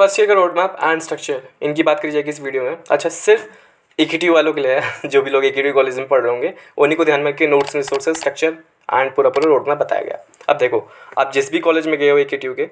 First year का road map and structure इनकी बात करी जाएगी इस वीडियो में। अच्छा, सिर्फ AKTU वालों के लिए है, जो भी लोग AKTU कॉलेज में पढ़ रहे होंगे उन्हीं को ध्यान में रख के नोट्स, रिसोर्सेज, स्ट्रक्चर एंड पूरा रोड मैप बताया गया। अब देखो, आप जिस भी कॉलेज में गए हो AKTU के,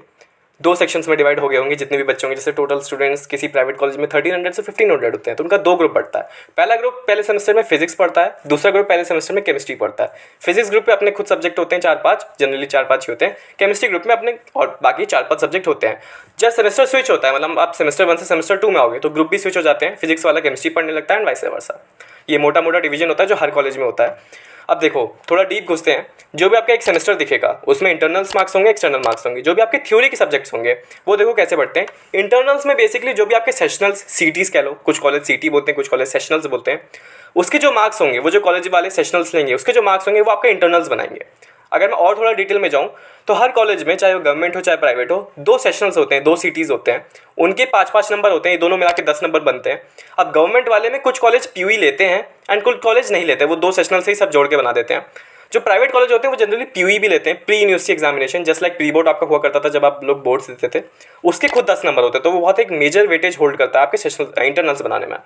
2 सेक्शंस में डिवाइड हो गए होंगे जितने भी बच्चे होंगे। जैसे टोटल स्टूडेंट्स किसी प्राइवेट कॉलेज में 1300 से 1500 होते हैं, तो उनका 2 ग्रुप बढ़ता है। पहला ग्रुप पहले सेमेस्टर में फिजिक्स पढ़ता है, दूसरा ग्रुप पहले सेमेस्टर में केमिस्ट्री पढ़ता है। फिजिक्स ग्रुप में अपने खुद सब्जेक्ट होते हैं 4-5, जनरली 4-5 ही होते हैं। केमिस्ट्री ग्रुप में अपने और बाकी 4-5 सब्जेक्ट होते हैं। जब सेमेस्टर स्विच होता है, मतलब आप सेमेस्टर 1 से सेमेस्टर 2 में आओगे, तो ग्रुप भी स्विच हो जाते हैं। फिजिक्स वाला केमिस्ट्री पढ़ने लगता है एंड वाइस वर्सा। ये मोटा मोटा डिवीजन होता है जो हर कॉलेज में होता है। अब देखो, थोड़ा डीप घुसते हैं। जो भी आपका एक सेमेस्टर दिखेगा उसमें इंटरनल्स मार्क्स होंगे, एक्सटर्नल मार्क्स होंगे। जो भी आपके थ्योरी के सब्जेक्ट्स होंगे वो देखो कैसे बढ़ते हैं। इंटरनल्स में बेसिकली जो भी आपके सेशनल्स, सीटीज कह लो, कुछ कॉलेज सीटी बोलते हैं, कुछ कॉलेज सेशनल्स बोलते हैं, उसके जो मार्क्स होंगे, वो जो कॉलेज वाले सेशनल्स लेंगे उसके जो मार्क्स होंगे वो आपके इंटरनल्स बनाएंगे। अगर मैं और थोड़ा डिटेल में जाऊँ तो हर कॉलेज में, चाहे वो गवर्नमेंट हो चाहे प्राइवेट हो, 2 सेशनल्स होते हैं, 2 सीटीज़ होते हैं, उनके 5-5 नंबर होते हैं। ये दोनों मिला के 10 नंबर बनते हैं। अब गवर्नमेंट वाले में कुछ कॉलेज PUE लेते हैं एंड कुछ कॉलेज नहीं लेते, वो 2 सेशनल से ही सब जोड़ के बना देते हैं। जो प्राइवेट कॉलेज होते हैं वो जनरली PUE भी लेते हैं, pre university examination, just like pre board आपका हुआ करता था जब आप लोग बोर्ड्स देते थे, उसके खुद 10 नंबर होते हैं। तो वो बहुत एक मेजर वेटेज होल्ड करता है आपके सेशनल इंटरनल्स बनाने में।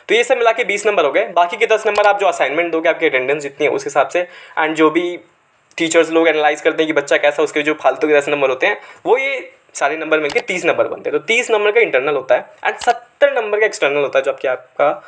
तो ये सब मिला के 20 नंबर हो गए। बाकी के 10 नंबर आप जो असाइनमेंट दोगे, आपकी अटेंडेंस जितनी है उस हिसाब से, एंड जो भी टीचर्स लोग एनालाइज करते हैं कि बच्चा कैसा, उसके जो फालतू के 10 नंबर होते हैं वो ये सारे नंबर मिलके 30 नंबर बनते हैं। तो 30 नंबर का इंटरनल होता है एंड 70 नंबर का एक्सटर्नल होता है, जो आपका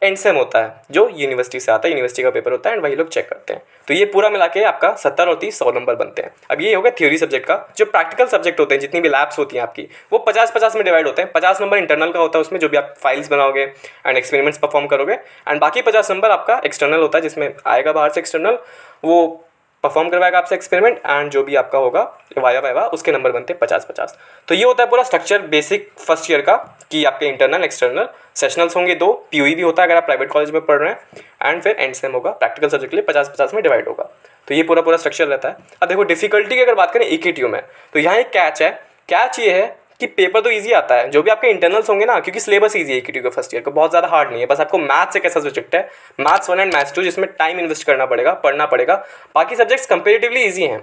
एंड सेम होता है, जो यूनिवर्सिटी से आता है, यूनिवर्सिटी का पेपर होता है एंड वही लोग चेक करते हैं। तो ये पूरा मिला के आपका 70 और 30 100 नंबर बनते हैं। अब ये हो गया थ्योरी सब्जेक्ट का। जो प्रैक्टिकल सब्जेक्ट होते हैं, जितनी भी लैब्स होती हैं आपकी, वो 50-50 में डिवाइड होते हैं। 50 नंबर इंटरनल का होता है, उसमें जो भी आप फाइल्स बनाओगे एंड एक्सपेरिमेंट्स परफॉर्म करोगे, एंड बाकी 50 नंबर आपका एक्सटर्नल होता है, जिसमें आएगा बाहर से एक्सटर्नल, वो परफॉर्म करवाएगा आपसे एक्सपेरिमेंट, एंड जो भी आपका होगा वाया उसके नंबर बनते हैं 50-50। तो ये होता है पूरा स्ट्रक्चर बेसिक फर्स्ट ईयर का, कि आपके इंटरनल, एक्सटर्नल, सेशनल्स होंगे 2, PUE भी होता है अगर आप प्राइवेट कॉलेज में पढ़ रहे हैं, एंड फिर एंड सेम होगा, प्रैक्टिकल सब्जेक्ट के लिए 50-50 में डिवाइड होगा। तो ये पूरा स्ट्रक्चर रहता है। अब देखो, डिफिकल्टी की अगर बात करें AKTU में, तो यहाँ एक कैच है। कैच ये है कि पेपर तो ईजी आता है, जो भी आपके इंटरनल्स होंगे ना, क्योंकि सिलेबस ईजी है AKTU का फर्स्ट ईयर का, बहुत ज़्यादा हार्ड नहीं है। बस आपको मैथ्स एक ऐसा सब्जेक्ट है, मैथ्स 1 एंड मैथ्स 2, जिसमें टाइम इन्वेस्ट करना पड़ेगा, पढ़ना पड़ेगा। बाकी सब्जेक्ट्स कंपेरेटिवली ईजी हैं।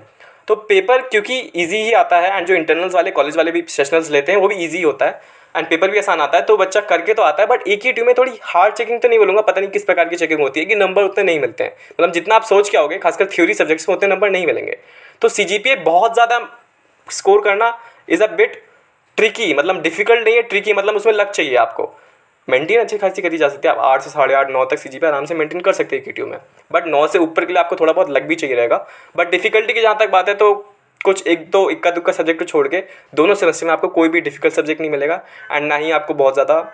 तो पेपर क्योंकि ईजी ही आता है, एंड जो इंटरनल्स वाले कॉलेज वाले भी सेशनल्स लेते हैं वो भी ईजी होता है, एंड पेपर भी आसान आता है, तो बच्चा करके तो आता है। बट AKTU में थोड़ी हार्ड चेकिंग तो नहीं बोलूँगा, पता नहीं किस प्रकार की चेकिंग होती है कि नंबर उतने नहीं मिलते हैं। मतलब जितना आप सोच के आओगे, खासकर थ्योरी सब्जेक्ट्स में उतने नंबर नहीं मिलेंगे। तो CGPA बहुत ज़्यादा स्कोर करना इज़ अ बिट ट्रिकी, मतलब डिफिकल्ट नहीं है, ट्रिकी मतलब उसमें लक चाहिए आपको। मेंटेन अच्छी खासी करी जा सकती है, आप 8 से 8.5 9 तक CGPA आराम से मेंटेन कर सकते हैं AKTU में। बट 9 से ऊपर के लिए आपको थोड़ा बहुत लक भी चाहिए रहेगा। बट डिफिकल्टी की जहाँ तक बात है, तो कुछ एक दो इक्का दुक्का सब्जेक्ट को छोड़ के दोनों सेमेस्टर में आपको कोई भी डिफिकल्ट सब्जेक्ट नहीं मिलेगा, एंड ना ही आपको बहुत ज़्यादा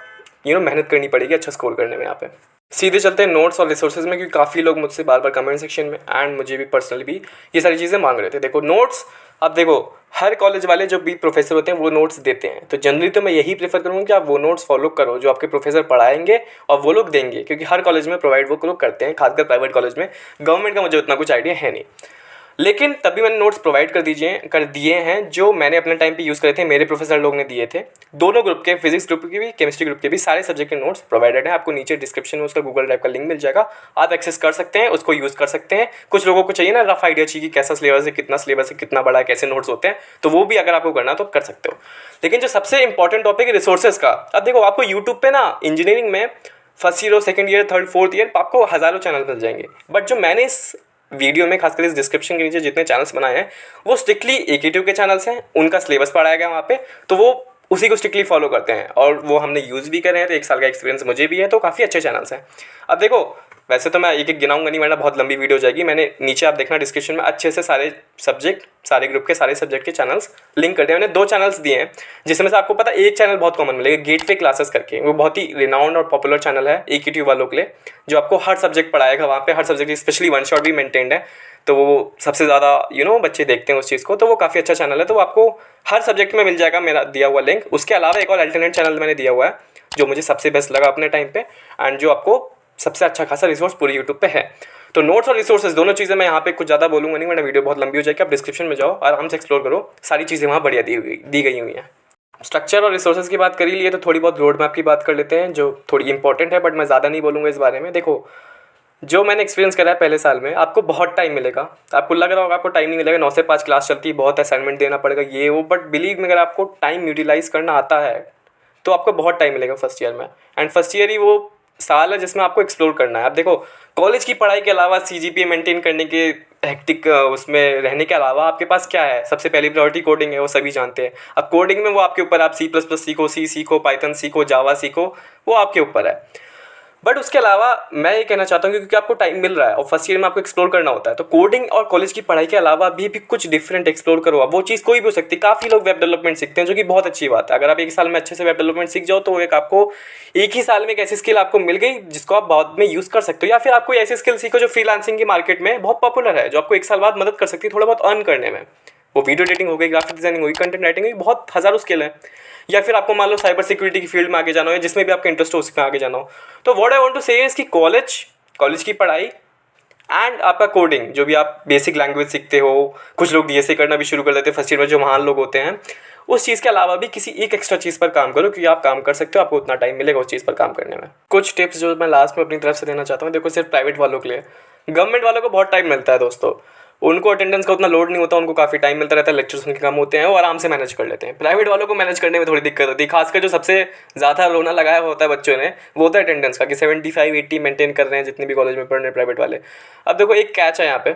मेहनत करनी पड़ेगी अच्छा स्कोर करने में। यहाँ पे सीधे चलते हैं नोट्स और रिसोर्सेज में, क्योंकि काफ़ी लोग मुझसे बार बार कमेंट सेक्शन में एंड मुझे भी पर्सनली भी ये सारी चीज़ें मांग रहे थे। देखो नोट्स, अब देखो हर कॉलेज वाले जो भी प्रोफेसर होते हैं वो नोट्स देते हैं, तो जनरली तो मैं यही प्रेफर करूँगा कि आप वो नोट्स फॉलो करो जो आपके प्रोफेसर पढ़ाएंगे और वो लोग देंगे, क्योंकि हर कॉलेज में प्रोवाइड वो लोग करते हैं, खासकर प्राइवेट कॉलेज में। गवर्नमेंट का मुझे उतना कुछ आइडिया है नहीं, लेकिन तभी मैंने नोट्स प्रोवाइड कर दिए हैं जो मैंने अपने टाइम पे यूज़ करे थे, मेरे प्रोफेसर लोग ने दिए थे। दोनों ग्रुप के, फिजिक्स ग्रुप के भी, केमिस्ट्री ग्रुप के भी, सारे सब्जेक्ट के नोट्स प्रोवाइडेड हैं। आपको नीचे डिस्क्रिप्शन में उसका गूगल ड्राइव का लिंक मिल जाएगा, आप एक्सेस कर सकते हैं, उसको यूज़ कर सकते हैं। कुछ लोगों को चाहिए ना रफ आइडिया चाहिए कि कैसा सिलेबस है, कितना सिलेबस है, कितना बड़ा है, कैसे नोट्स होते हैं, तो वो भी अगर आपको करना तो कर सकते हो। लेकिन जो सबसे इंपॉर्टेंट टॉपिक है रिसोर्सेज का, अब देखो आपको यूट्यूब पे ना इंजीनियरिंग में first year, second year, third, fourth year आपको हज़ारों चैनल मिल जाएंगे। बट जो मैंने इस वीडियो में, खासकर इस डिस्क्रिप्शन के नीचे जितने चैनल्स बनाए हैं, वो स्ट्रिक्टली AKTU के चैनल्स हैं, उनका सिलेबस पढ़ाया गया वहाँ पे, तो वो उसी को स्ट्रिक्टली फॉलो करते हैं और वो हमने यूज़ भी करे हैं, तो 1 साल का एक्सपीरियंस मुझे भी है, तो काफ़ी अच्छे चैनल्स हैं। अब देखो, वैसे तो मैं एक एक गिनाऊंगा नहीं, वरना बहुत लंबी वीडियो हो जाएगी। मैंने नीचे आप देखना डिस्क्रिप्शन में अच्छे से सारे सब्जेक्ट, सारे ग्रुप के सारे सब्जेक्ट के चैनल्स लिंक कर दिए। मैंने 2 चैनल्स दिए हैं, जिसमें से आपको पता है एक चैनल बहुत कॉमन मिलेगा, गेटवे क्लासेस करके। वो बहुत ही रिनाउंड और पॉपुलर चैनल है AKTU वालों के लिए, जो आपको हर सब्जेक्ट पढ़ाएगा। वहाँ पे हर सब्जेक्ट स्पेशली वन शॉट भी मेंटेन्ड है, तो वो सबसे ज़्यादा बच्चे देखते हैं उस चीज़ को, तो वो काफ़ी अच्छा चैनल है। तो आपको हर सब्जेक्ट में मिल जाएगा मेरा दिया हुआ लिंक। उसके अलावा एक और अल्टरनेट चैनल मैंने दिया हुआ है, जो मुझे सबसे बेस्ट लगा अपने टाइम पे, एंड जो आपको सबसे अच्छा खासा रिसोर्स पूरी यूट्यूब पे है। तो नोट्स और रिसोर्सेज दोनों चीज़ें मैं यहाँ पे कुछ ज़्यादा बोलूँगा नहीं, वरना वीडियो बहुत लंबी हो जाएगी। आप डिस्क्रिप्शन में जाओ, आराम से एक्सप्लोर करो, सारी चीज़ें वहाँ बढ़िया दी गई हुई हैं। स्ट्रक्चर और रिसोर्सेज की बात करी लिए, तो थोड़ी बहुत रोड मैप की बात कर लेते हैं, जो थोड़ी इंपॉर्टेंट है, बट मैं ज़्यादा नहीं बोलूँगा इस बारे में। देखो, जो मैंने एक्सपीरियंस करा है पहले साल में, आपको बहुत टाइम मिलेगा। आपको लग रहा होगा आपको टाइम नहीं मिलेगा, 9 से 5 क्लास चलती है, बहुत असाइनमेंट देना पड़ेगा ये वो, बट बिलीव में अगर आपको टाइम यूटिलाइज़ करना आता है तो आपको बहुत टाइम मिलेगा फर्स्ट ईयर में। एंड फर्स्ट ईयर ही वो साल है जिसमें आपको एक्सप्लोर करना है। अब देखो, कॉलेज की पढ़ाई के अलावा CGPA मेंटेन करने के हेक्टिक उसमें रहने के अलावा आपके पास क्या है? सबसे पहली प्रायोरिटी कोडिंग है, वो सभी जानते हैं। अब कोडिंग में वो आपके ऊपर, आप C++ सीखो, C सीखो, पाइथन सीखो, जावा सीखो, वो आपके ऊपर है। बट उसके अलावा मैं ये कहना चाहता हूँ क्योंकि आपको टाइम मिल रहा है और फर्स्ट ईयर में आपको एक्सप्लोर करना होता है, तो कोडिंग और कॉलेज की पढ़ाई के अलावा भी कुछ डिफरेंट एक्सप्लोर करो। अब वो चीज़ कोई भी हो सकती है। काफ़ी लोग वेब डेवलपमेंट सीखते हैं, जो कि बहुत अच्छी बात है। अगर आप एक साल में अच्छे से वेब डेवलपमेंट सीख जाओ तो एक आपको एक ही साल में एक ऐसी स्किल आपको मिल गई जिसको आप बाद में यूज़ कर सकते हो, या फिर आप कोई ऐसी स्किल सीखो जो फ्रीलांसिंग की मार्केट में बहुत पॉपुलर है, जो आपको एक साल बाद मदद कर सकती है थोड़ा बहुत अर्न करने में। वो वीडियो एडिटिंग हो गई, ग्राफिक डिजाइनिंग होगी, कंटेंट राइटिंग होगी, बहुत हज़ारों स्किल है। या फिर आपको मान लो साइबर सिक्योरिटी की फील्ड में आगे जाना हो, जिसमें भी आपका इंटरेस्ट हो उसमें आगे जाना हो, तो व्हाट आई वांट टू से इज कि कॉलेज की पढ़ाई एंड आपका कोडिंग, जो भी आप बेसिक लैंग्वेज सीखते हो, कुछ लोग DSA करना भी शुरू कर देते हैं फर्स्ट ईयर में, जो महान लोग होते हैं, उस चीज़ के अलावा भी किसी एक एक्स्ट्रा चीज़ पर काम करो, क्योंकि आप काम कर सकते हो, आपको उतना टाइम मिलेगा उस चीज़ पर काम करने में। कुछ टिप्स जो मैं लास्ट में अपनी तरफ से देना चाहता हूँ, देखो सिर्फ प्राइवेट वालों के लिए, गवर्नमेंट वालों को बहुत टाइम मिलता है दोस्तों, उनको अटेंडेंस का उतना लोड नहीं होता, उनको काफ़ी टाइम मिलता रहता है, लेक्चर्स उनके कम होते हैं, वो आराम से मैनेज कर लेते हैं। प्राइवेट वालों को मैनेज करने में थोड़ी दिक्कत होती है, खासकर जो सबसे ज़्यादा रोना लगाया होता है बच्चों ने, वो होता है अटेंडेंस का, कि 75-80 मेंटेन कर रहे हैं जितने भी कॉलेज में पढ़ रहे हैं प्राइवेट वाले। अब देखो एक कैच है यहाँ पे,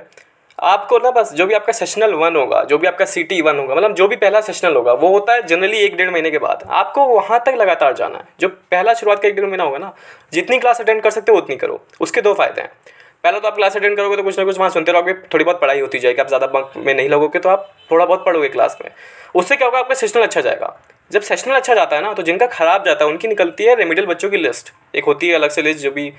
आपको ना बस जो भी आपका सेशनल 1 होगा, जो भी आपका CT 1 होगा, मतलब जो भी पहला सेशनल होगा, वो होता है जनरली 1-1.5 महीने के बाद। आपको वहाँ तक लगातार जाना है। जो पहला शुरुआत का 1-1.5 महीना होगा ना, जितनी क्लास अटेंड कर सकते हो उतनी करो। उसके 2 फायदे हैं। पहला तो आप क्लास अटेंड करोगे तो कुछ ना कुछ वहाँ सुनते रहोगे, थोड़ी बहुत पढ़ाई होती जाएगी, आप ज़्यादा बंक में नहीं लगोगे तो आप थोड़ा बहुत पढ़ोगे क्लास में। उससे क्या होगा, आपका सेशनल अच्छा जाएगा। जब सेशनल अच्छा जाता है ना, तो जिनका खराब जाता है उनकी निकलती है रेमिडियल बच्चों की लिस्ट, एक होती है अलग से लिस्ट, जो भी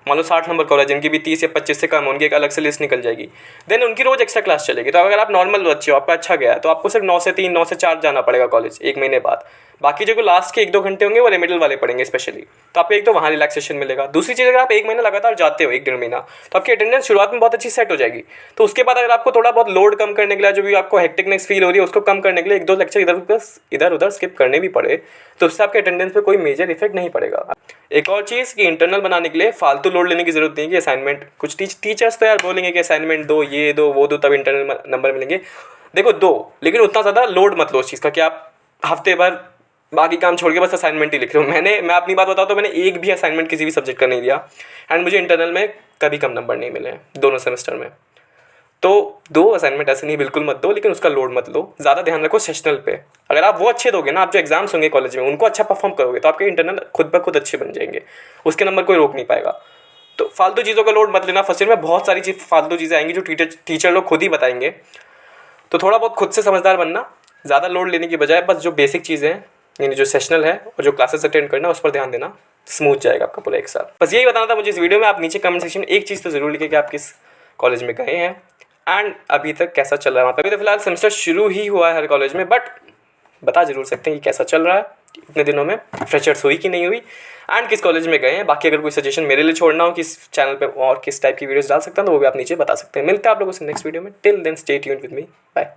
मान लो 60 नंबर का हो रहा है, जिनकी भी 30 या 25 से कम, उनकी एक अलग से लिस्ट निकल जाएगी। देन उनकी रोज़ एक्स्ट्रा क्लास चलेगी। तो अगर आप नॉर्मल बच्चे हो, आपका अच्छा गया है, तो आपको सिर्फ 9 से 3, 9 से 4 जाना पड़ेगा कॉलेज 1 महीने बाद। बाकी जो लास्ट के 1-2 घंटे होंगे वो रेमिडियल वाले पढ़ेंगे स्पेशली, तो आपको एक तो वहाँ रिलैक्सेशन मिलेगा। दूसरी चीज़, अगर आप 1 महीना लगातार जाते हो, 1-1.5 महीना, तो आपकी अटेंडेंस शुरुआत में बहुत अच्छी सेट हो जाएगी। तो उसके बाद अगर आपको थोड़ा बहुत लोड कम करने के लिए, जो भी आपको हेक्टिकनेस फील हो रही है, उसको कम करने के लिए 1-2 लेक्चर इधर उधर स्किप करने भी पड़े, तो उससे आपके अटेंडेंस पे कोई मेजर इफेक्ट नहीं पड़ेगा। एक और चीज़ कि इंटरनल बनाने के लिए फालतू लोड लेने की जरूरत नहीं है कि असाइनमेंट, कुछ टीचर्स तो यार बोलेंगे कि असाइनमेंट दो, ये दो, वो दो, तब इंटरनल नंबर मिलेंगे। देखो दो, लेकिन उतना ज़्यादा लोड मत लो उस चीज़ का कि आप हफ्ते भर बाकी काम छोड़ के बस असाइनमेंट ही लिख रहे हो। मैं अपनी बात बताऊँ तो मैंने एक भी असाइनमेंट किसी भी सब्जेक्ट का नहीं दिया, एंड मुझे इंटरनल में कभी कम नंबर नहीं मिले दोनों सेमेस्टर में। तो 2 असाइनमेंट ऐसे नहीं बिल्कुल मत दो, लेकिन उसका लोड मत लो। ज़्यादा ध्यान रखो सेशनल पे। अगर आप वो अच्छे दोगे ना, आप जो एग्जाम्स होंगे कॉलेज में उनको अच्छा परफॉर्म करोगे, तो आपके इंटरनल खुद ब खुद अच्छे बन जाएंगे, उसके नंबर कोई रोक नहीं पाएगा। तो फालतू चीज़ों का लोड मत लेना। फर्स्ट ईयर में बहुत सारी फालतू चीज़ें आएंगी जो टीचर लोग खुद ही बताएंगे, तो थोड़ा बहुत खुद से समझदार बनना। ज़्यादा लोड लेने की बजाय बस जो बेसिक चीज़ें हैं, यानी जो सेशनल है और जो क्लासेस अटेंड करना, उस पर ध्यान देना, स्मूथ जाएगा आपका पूरा एक साल। बस यही बताना था मुझे इस वीडियो में। आप नीचे कमेंट सेक्शन में एक चीज़ तो ज़रूर लिखें कि आप किस कॉलेज में गए हैं एंड अभी तक कैसा चल रहा है वहाँ पे। अभी तो फिलहाल सेमेस्टर शुरू ही हुआ है हर कॉलेज में, बट बता जरूर सकते हैं कि कैसा चल रहा है इतने दिनों में, फ्रेशर्स हुई कि नहीं हुई, एंड किस कॉलेज में गए हैं। बाकी अगर कोई सजेशन मेरे लिए छोड़ना हो कि इस चैनल पे और किस टाइप की वीडियोस डाल सकता हूँ, तो वो भी आप नीचे बता सकते हैं। मिलते हैं आप लोगों से नेक्स्ट वीडियो में। Till then stay tuned with me, bye.